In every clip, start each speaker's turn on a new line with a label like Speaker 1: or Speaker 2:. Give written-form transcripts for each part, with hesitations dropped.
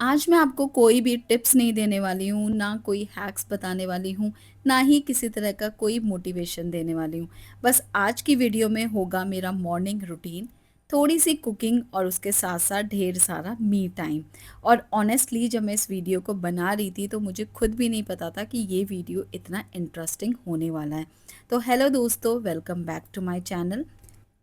Speaker 1: आज मैं आपको कोई भी टिप्स नहीं देने वाली हूँ, ना कोई हैक्स बताने वाली हूँ, ना ही किसी तरह का कोई मोटिवेशन देने वाली हूँ। बस आज की वीडियो में होगा मेरा मॉर्निंग रूटीन, थोड़ी-सी कुकिंग और उसके साथ-साथ ढेर सारा मी टाइम। और ऑनेस्टली जब मैं इस वीडियो को बना रही थी, तो मुझे खुद भी नहीं पता था कि ये वीडियो इतना इंटरेस्टिंग होने वाला है। तो हेलो दोस्तों, welcome back to my channel.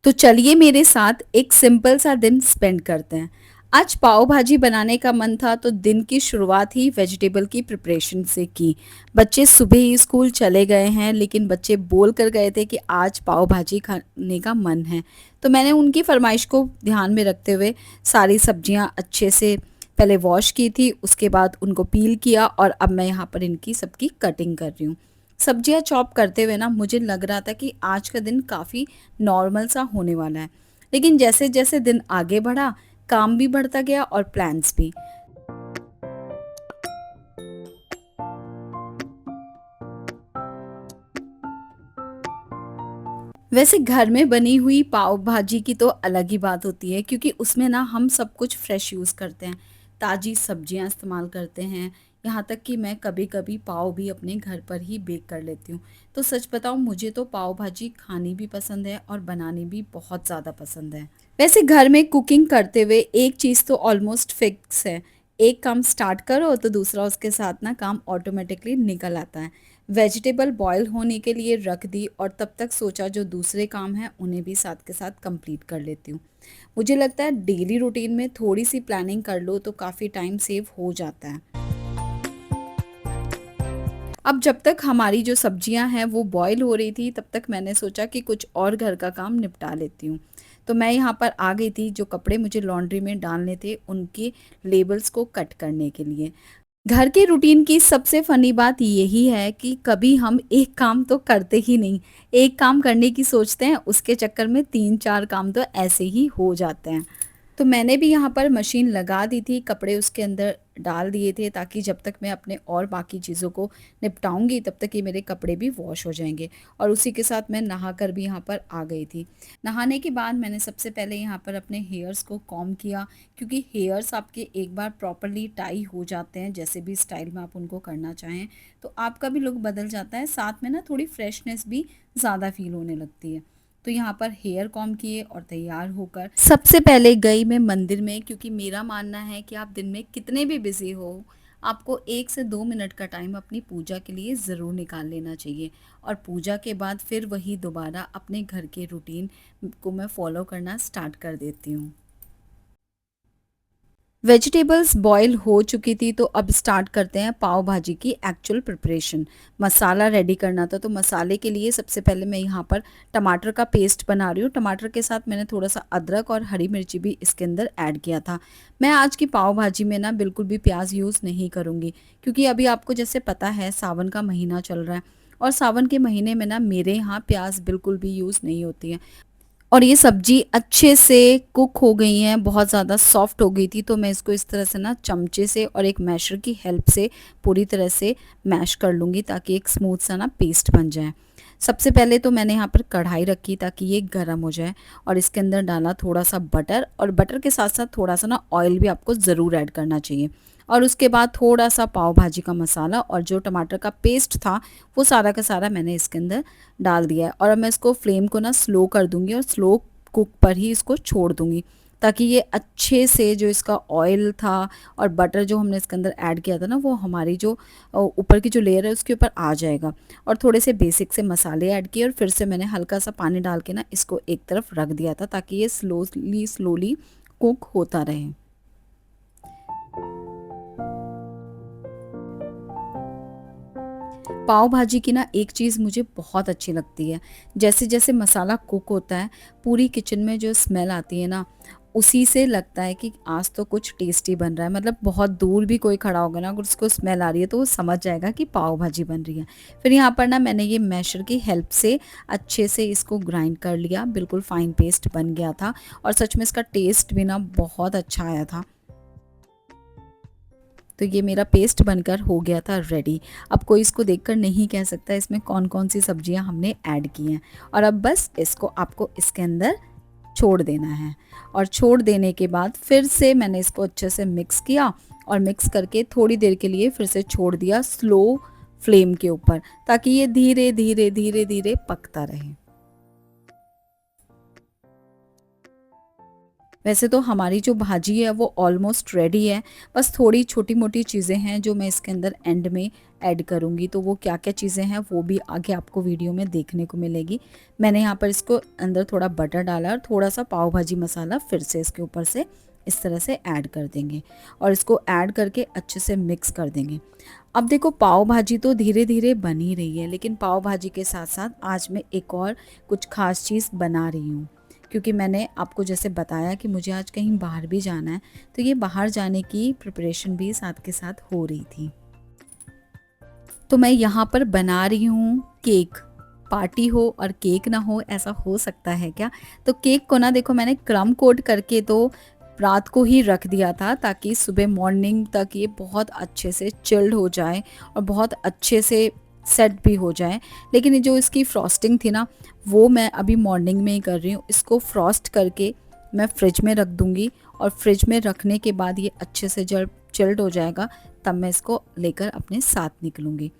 Speaker 1: तो चलिए मेरे साथ एक सिंपल सा दिन स्पेंड करते हैं। आज पाव भाजी बनाने का मन था तो दिन की शुरुआत ही वेजिटेबल की प्रिपरेशन से की। बच्चे सुबह ही स्कूल चले गए हैं, लेकिन बच्चे बोल कर गए थे कि आज पाव भाजी खाने का मन है। तो मैंने उनकी फरमाइश को ध्यान में रखते हुए सारी सब्जियां अच्छे से पहले वॉश की थी, उसके बाद उनको पील किया और अब मैं यहाँ पर इनकी सबकी कटिंग कर रही हूँ। सब्जियां चॉप करते हुए ना मुझे लग रहा था कि आज का दिन काफ़ी नॉर्मल सा होने वाला है। लेकिन जैसे-जैसे दिन आगे बढ़ा, काम भी बढ़ता गया और प्लान्स भी। वैसे घर में बनी हुई पाव भाजी की तो अलग ही बात होती है, क्योंकि उसमें ना हम सब कुछ फ्रेश यूज़ करते हैं, ताज़ी सब्जियां इस्तेमाल करते हैं। यहाँ तक कि मैं कभी-कभी पाव भी अपने घर पर ही बेक कर लेती हूँ। तो सच बताऊँ, मुझे तो पाव भाजी खानी भी पसंद है और बनानी भी बहुत ज़्यादा पसंद है। वैसे घर में कुकिंग करते हुए एक चीज़ तो ऑलमोस्ट फिक्स है, एक काम स्टार्ट करो तो दूसरा उसके साथ ना काम ऑटोमेटिकली निकल आता है। वेजिटेबल बॉयल होने के लिए रख दी और तब तक सोचा जो दूसरे काम हैं उन्हें भी साथ के साथ कंप्लीट कर लेती हूँ। मुझे लगता है डेली रूटीन में थोड़ी सी प्लानिंग कर लो तो काफ़ी टाइम सेव हो जाता है। अब जब तक हमारी जो सब्जियां हैं वो बॉईल हो रही थी, तब तक मैंने सोचा कि कुछ और घर का काम निपटा लेती हूँ। तो मैं यहाँ पर आ गई थी, जो कपड़े मुझे लॉन्ड्री में डालने थे उनके लेबल्स को कट करने के लिए। घर के रूटीन की सबसे फ़नी बात यही है कि कभी हम एक काम तो करते ही नहीं। एक काम करने की सोचते हैं, उसके चक्कर में 3-4 काम तो ऐसे ही हो जाते हैं। तो मैंने भी यहाँ पर मशीन लगा दी थी, कपड़े उसके अंदर डाल दिए थे ताकि जब तक मैं अपने और बाकी चीज़ों को निपटाऊँगी तब तक ये मेरे कपड़े भी वॉश हो जाएँगे। और उसी के साथ मैं नहा कर भी यहाँ पर आ गई थी। नहाने के बाद मैंने सबसे पहले यहाँ पर अपने हेयर्स को कॉम्ब किया, क्योंकि हेयर्स आपके एक बार प्रॉपर्ली टाई हो जाते हैं, जैसे भी स्टाइल में आप उनको करना चाहें, तो आपका भी लुक बदल जाता है, साथ में ना थोड़ी फ्रेशनेस भी ज़्यादा फ़ील होने लगती है। तो यहाँ पर हेयर कॉम्ब किए और तैयार होकर सबसे पहले गई मैं मंदिर में, क्योंकि मेरा मानना है कि आप दिन में कितने भी बिज़ी हो, आपको 1 से 2 मिनट का टाइम अपनी पूजा के लिए ज़रूर निकाल लेना चाहिए। और पूजा के बाद फिर वही दोबारा अपने घर के रूटीन को मैं फ़ॉलो करना स्टार्ट कर देती हूँ। वेजिटेबल्स बॉईल हो चुकी थी, तो अब स्टार्ट करते हैं पाव भाजी की एक्चुअल प्रिपरेशन। मसाला रेडी करना था, तो मसाले के लिए सबसे पहले मैं यहाँ पर टमाटर का पेस्ट बना रही हूँ। टमाटर के साथ मैंने थोड़ा सा अदरक और हरी मिर्ची भी इसके अंदर ऐड किया था। मैं आज की पाव भाजी में ना बिल्कुल भी प्याज यूज़ नहीं करूँगी, क्योंकि अभी आपको जैसे पता है सावन का महीना चल रहा है, और सावन के महीने में ना मेरे यहाँ प्याज बिल्कुल भी यूज़ नहीं होती है। और ये सब्ज़ी अच्छे से कुक हो गई हैं, बहुत ज़्यादा सॉफ्ट हो गई थी, तो मैं इसको इस तरह से ना चमचे से और एक मैशर की हेल्प से पूरी तरह से मैश कर लूँगी, ताकि एक स्मूथ सा ना पेस्ट बन जाए। सबसे पहले तो मैंने यहाँ पर कढ़ाई रखी ताकि ये गर्म हो जाए, और इसके अंदर डाला थोड़ा सा बटर, और बटर के साथ साथ थोड़ा सा ना ऑयल भी आपको ज़रूर ऐड करना चाहिए। और उसके बाद थोड़ा सा पाव भाजी का मसाला और जो टमाटर का पेस्ट था, वो सारा का सारा मैंने इसके अंदर डाल दिया है। और अब मैं इसको फ्लेम को ना स्लो कर दूँगी और स्लो कुक पर ही इसको छोड़ दूँगी, ताकि ये अच्छे से जो इसका ऑयल था और बटर जो हमने इसके अंदर ऐड किया था ना, वो हमारी जो ऊपर की जो लेयर है उसके ऊपर आ जाएगा। और थोड़े से बेसिक से मसाले ऐड किए और फिर से मैंने हल्का सा पानी डाल के ना इसको एक तरफ रख दिया था, ताकि ये स्लोली स्लोली कुक होता रहे। पाव भाजी की ना एक चीज़ मुझे बहुत अच्छी लगती है, जैसे-जैसे मसाला कुक होता है, पूरी किचन में जो स्मेल आती है ना, उसी से लगता है कि आज तो कुछ टेस्टी बन रहा है। मतलब बहुत दूर भी कोई खड़ा होगा ना, अगर उसको स्मेल आ रही है तो वो समझ जाएगा कि पाव भाजी बन रही है। फिर यहाँ पर ना मैंने ये मैशर की हेल्प से अच्छे से इसको ग्राइंड कर लिया, बिल्कुल फाइन पेस्ट बन गया था, और सच में इसका टेस्ट भी ना बहुत अच्छा आया था। तो ये मेरा पेस्ट बनकर हो गया था रेडी। अब कोई इसको देखकर नहीं कह सकता इसमें कौन-कौन सी सब्जियां हमने ऐड की हैं। और अब बस इसको आपको इसके अंदर छोड़ देना है। और छोड़ देने के बाद फिर से मैंने इसको अच्छे से मिक्स किया और मिक्स करके थोड़ी देर के लिए फिर से छोड़ दिया स्लो फ्लेम के ऊपर, ताकि ये धीरे धीरे धीरे धीरे पकता रहे। वैसे तो हमारी जो भाजी है वो ऑलमोस्ट रेडी है, बस थोड़ी छोटी मोटी चीज़ें हैं जो मैं इसके अंदर एंड में ऐड करूँगी। तो वो क्या क्या चीज़ें हैं वो भी आगे आपको वीडियो में देखने को मिलेगी। मैंने यहाँ पर इसको अंदर थोड़ा बटर डाला और थोड़ा सा पाव भाजी मसाला फिर से इसके ऊपर से इस तरह से ऐड कर देंगे और इसको ऐड करके अच्छे से मिक्स कर देंगे। अब देखो पाव भाजी तो धीरे धीरे बन ही रही है, लेकिन पाव भाजी के साथ साथ आज मैं एक और कुछ खास चीज़ बना रही हूँ, क्योंकि मैंने आपको जैसे बताया कि मुझे आज कहीं बाहर भी जाना है, तो ये बाहर जाने की प्रिपरेशन भी साथ के साथ हो रही थी। तो मैं यहाँ पर बना रही हूँ केक। पार्टी हो और केक ना हो, ऐसा हो सकता है क्या? तो केक को ना देखो मैंने क्रम कोट करके तो रात को ही रख दिया था, ताकि सुबह मॉर्निंग तक ये बहुत अच्छे से चिल्ड हो जाए और बहुत अच्छे से सेट भी हो जाए। लेकिन ये जो इसकी फ्रॉस्टिंग थी ना, वो मैं अभी मॉर्निंग में ही कर रही हूँ। इसको फ्रॉस्ट करके मैं फ्रिज में रख दूँगी और फ्रिज में रखने के बाद ये अच्छे से जब चिल्ड हो जाएगा तब मैं इसको लेकर अपने साथ निकलूँगी।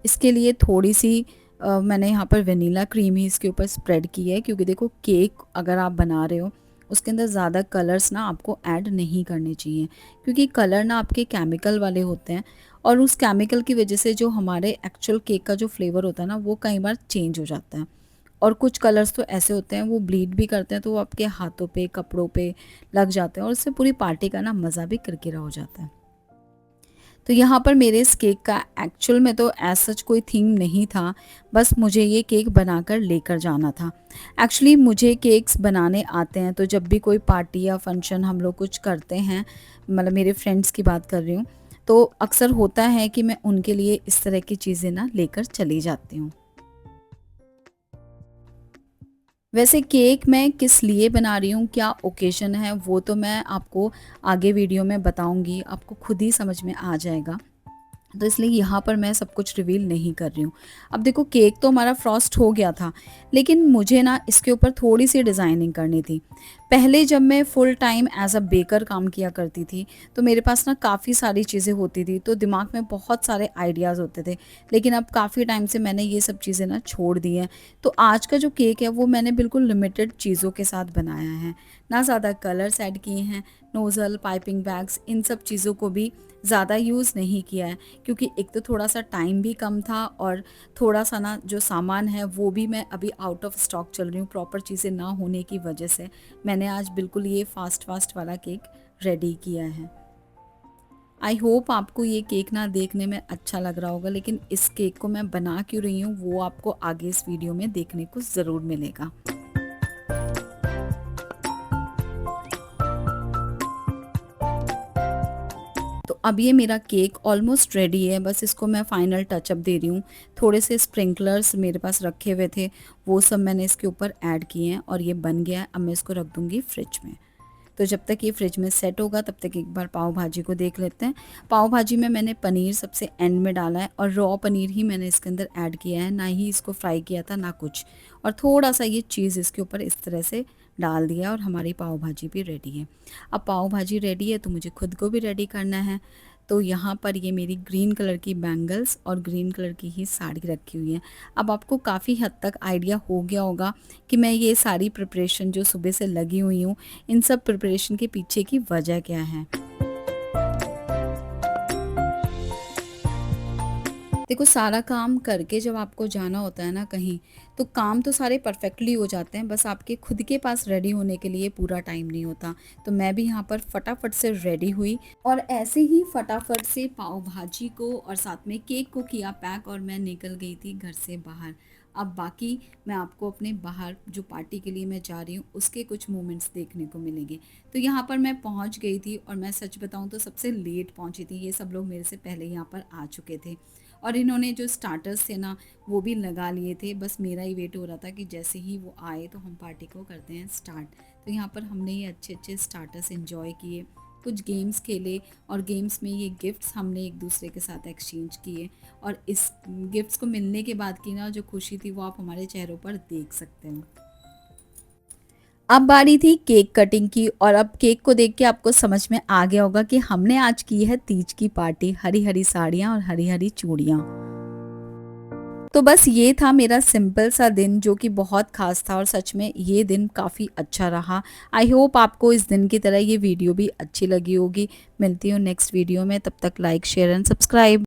Speaker 1: इसके लिए थोड़ी सी मैंने यहाँ पर वेनिला क्रीम ही इसके ऊपर स्प्रेड की है, क्योंकि देखो केक अगर आप बना रहे हो उसके अंदर ज़्यादा कलर्स ना आपको ऐड नहीं करने चाहिए, क्योंकि कलर ना आपके केमिकल वाले होते हैं और उस केमिकल की वजह से जो हमारे एक्चुअल केक का जो फ्लेवर होता है ना वो कई बार चेंज हो जाता है। और कुछ कलर्स तो ऐसे होते हैं वो ब्लीड भी करते हैं, तो वो आपके हाथों पे कपड़ों पे लग जाते हैं और उससे पूरी पार्टी का ना मज़ा भी किरकिरा हो जाता है। तो यहाँ पर मेरे इस केक का एक्चुअल में तो एज सच कोई थीम नहीं था, बस मुझे ये केक बनाकर लेकर जाना था। एक्चुअली मुझे केक्स बनाने आते हैं, तो जब भी कोई पार्टी या फंक्शन हम लोग कुछ करते हैं, मतलब मेरे फ्रेंड्स की बात कर रही हूँ, तो अक्सर होता है कि मैं उनके लिए इस तरह की चीज़ें ना लेकर चली जाती हूँ। वैसे केक मैं किस लिए बना रही हूँ, क्या ओकेज़न है, वो तो मैं आपको आगे वीडियो में बताऊँगी, आपको खुद ही समझ में आ जाएगा। तो इसलिए यहाँ पर मैं सब कुछ रिवील नहीं कर रही हूँ। अब देखो केक तो हमारा फ्रॉस्ट हो गया था, लेकिन मुझे ना इसके ऊपर थोड़ी-सी डिज़ाइनिंग करनी थी। पहले जब मैं full time as a baker काम किया करती थी, तो मेरे पास ना काफ़ी सारी चीज़ें होती थी, तो दिमाग में बहुत सारे आइडियाज़ होते थे। लेकिन अब काफ़ी टाइम से मैंने ये सब चीज़ें ना छोड़ दी हैं। तो आज का जो केक है वो मैंने बिल्कुल लिमिटेड चीज़ों के साथ बनाया है। ना ज़्यादा कलर्स ऐड किए हैं, नोज़ल, पाइपिंग बैग्स, इन सब चीज़ों को भी ज़्यादा यूज़ नहीं किया है, क्योंकि एक तो थोड़ा-सा टाइम भी कम था और थोड़ा-सा ना जो सामान है वो भी मैं अभी आउट ऑफ स्टॉक चल रही हूँ, प्रॉपर चीज़ें ना होने की वजह से। मैंने आज बिल्कुल ये फ़ास्ट वाला केक रेडी किया है। आई होप आपको ये केक ना देखने में अच्छा लग रहा होगा, लेकिन इस केक को मैं बना क्यों रही हूँ वो आपको आगे इस वीडियो में देखने को ज़रूर मिलेगा। तो अब ये मेरा केक ऑलमोस्ट रेडी है, बस इसको मैं फाइनल टचअप दे रही हूँ। थोड़े से स्प्रिंकलर्स मेरे पास रखे हुए थे, वो सब मैंने इसके ऊपर ऐड किए हैं और ये बन गया है। अब मैं इसको रख दूँगी फ्रिज में। तो जब तक ये फ्रिज में सेट होगा तब तक एक बार पाव भाजी को देख लेते हैं। पाव भाजी में मैंने पनीर सबसे एंड में डाला है और रॉ पनीर ही मैंने इसके अंदर ऐड किया है, ना ही इसको फ्राई किया था ना कुछ। और थोड़ा-सा ये चीज़ इसके ऊपर इस तरह से डाल दिया और हमारी पाव भाजी भी रेडी है। अब पाव भाजी रेडी है तो मुझे खुद को भी रेडी करना है। तो यहाँ पर ये मेरी ग्रीन कलर की बैंगल्स और ग्रीन कलर की ही साड़ी रखी हुई है। अब आपको काफ़ी हद तक आइडिया हो गया होगा कि मैं ये सारी प्रिपरेशन जो सुबह से लगी हुई हूँ, इन सब प्रिपरेशन के पीछे की वजह क्या है। देखो सारा काम करके जब आपको जाना होता है ना कहीं, तो काम तो सारे परफेक्टली हो जाते हैं, बस आपके खुद के पास रेडी होने के लिए पूरा टाइम नहीं होता। तो मैं भी यहाँ पर फटाफट से रेडी हुई और ऐसे ही फटाफट से पाव भाजी को और साथ में केक को किया पैक और मैं निकल गई थी घर से बाहर। अब बाकी मैं आपको अपने बाहर जो पार्टी के लिए मैं जा रही हूँ उसके कुछ मोमेंट्स देखने को मिलेंगे। तो यहाँ पर मैं पहुँच गई थी और मैं सच बताऊँ तो सबसे लेट पहुँची थी। ये सब लोग मेरे से पहले यहाँ पर आ चुके थे और इन्होंने जो स्टार्टर्स थे ना वो भी लगा लिए थे। बस मेरा ही वेट हो रहा था कि जैसे ही वो आए तो हम पार्टी को करते हैं स्टार्ट। तो यहाँ पर हमने ये अच्छे अच्छे स्टार्टर्स एंजॉय किए, कुछ गेम्स खेले और गेम्स में ये गिफ्ट्स हमने एक दूसरे के साथ एक्सचेंज किए और इस गिफ्ट्स को मिलने के बाद की ना जो खुशी थी वो आप हमारे चेहरों पर देख सकते हो। अब बारी थी केक कटिंग की और अब केक को देख के आपको समझ में आ गया होगा कि हमने आज की है तीज की पार्टी, हरी-हरी साड़ियाँ और हरी-हरी चूड़ियाँ। तो बस ये था मेरा सिंपल सा दिन जो कि बहुत ख़ास था और सच में ये दिन काफ़ी अच्छा रहा। आई होप आपको इस दिन की तरह ये वीडियो भी अच्छी लगी होगी। मिलती हूँ नेक्स्ट वीडियो में, तब तक लाइक, शेयर एंड सब्सक्राइब।